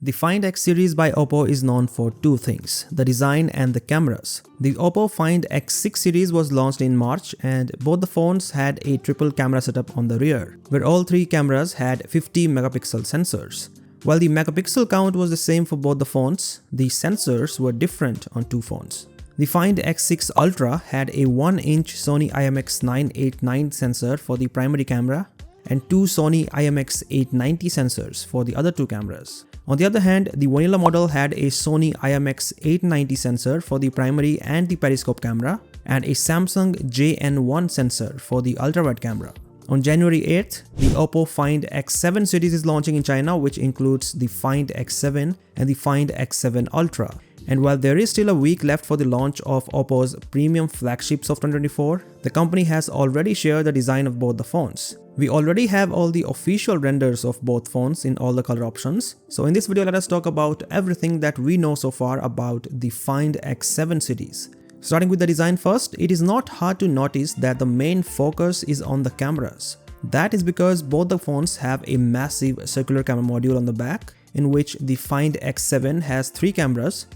The Find X series by Oppo is known for two things, the design and the cameras. The Oppo Find X6 series was launched in March and both the phones had a triple camera setup on the rear, where all three cameras had 50 megapixel sensors. While the megapixel count was the same for both the phones, the sensors were different on two phones. The Find X6 Ultra had a 1-inch Sony IMX989 sensor for the primary camera and two Sony IMX890 sensors for the other two cameras. On the other hand, the vanilla model had a Sony IMX890 sensor for the primary and the periscope camera and a Samsung JN1 sensor for the ultrawide camera. On January 8th, the Oppo Find X7 series is launching in China, which includes the Find X7 and the Find X7 Ultra. And while there is still a week left for the launch of Oppo's premium flagships of 2024, the company has already shared the design of both the phones. We already have all the official renders of both phones in all the color options. So in this video, let us talk about everything that we know so far about the Find X7 series. Starting with the design first, it is not hard to notice that the main focus is on the cameras. That is because both the phones have a massive circular camera module on the back, in which the Find X7 has 3 cameras,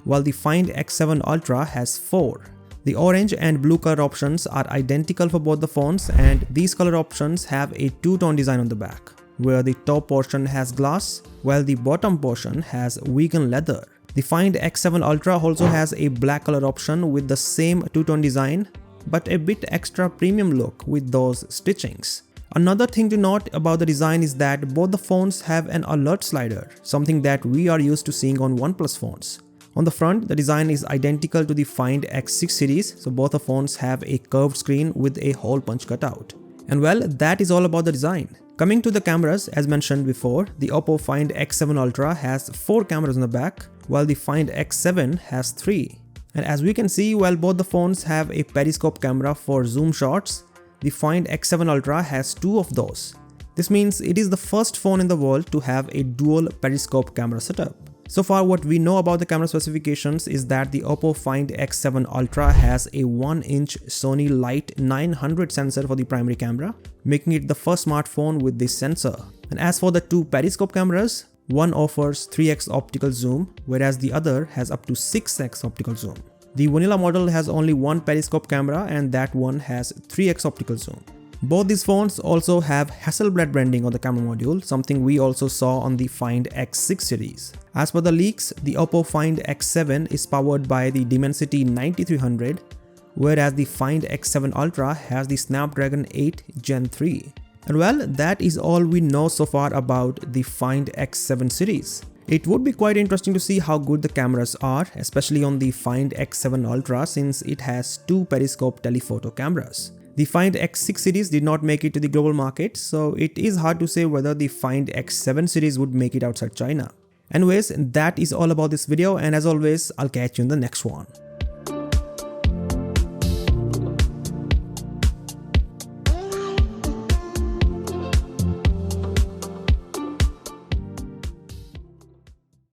while the Find X7 Ultra has 4. The orange and blue color options are identical for both the phones, and these color options have a two-tone design on the back, where the top portion has glass, while the bottom portion has vegan leather. The Find X7 Ultra also has a black color option with the same two-tone design, but a bit extra premium look with those stitchings. Another thing to note about the design is that both the phones have an alert slider, something that we are used to seeing on OnePlus phones. On the front, the design is identical to the Find X6 series, so both the phones have a curved screen with a hole punch cutout. And well, that is all about the design. Coming to the cameras, as mentioned before, the Oppo Find X7 Ultra has 4 cameras on the back, while the Find X7 has 3. And as we can see, while both the phones have a periscope camera for zoom shots, the Find X7 Ultra has 2 of those. This means it is the first phone in the world to have a dual periscope camera setup. So far, what we know about the camera specifications is that the Oppo Find X7 Ultra has a 1-inch Sony Light 900 sensor for the primary camera, making it the first smartphone with this sensor. And as for the two periscope cameras, one offers 3x optical zoom, whereas the other has up to 6x optical zoom. The vanilla model has only one periscope camera, and that one has 3x optical zoom. Both these phones also have Hasselblad branding on the camera module, something we also saw on the Find X6 series. As per the leaks, the Oppo Find X7 is powered by the Dimensity 9300, whereas the Find X7 Ultra has the Snapdragon 8 Gen 3. And well, that is all we know so far about the Find X7 series. It would be quite interesting to see how good the cameras are, especially on the Find X7 Ultra, since it has 2 periscope telephoto cameras. The Find X6 series did not make it to the global market, so it is hard to say whether the Find X7 series would make it outside China. Anyways, that is all about this video, and as always, I'll catch you in the next one.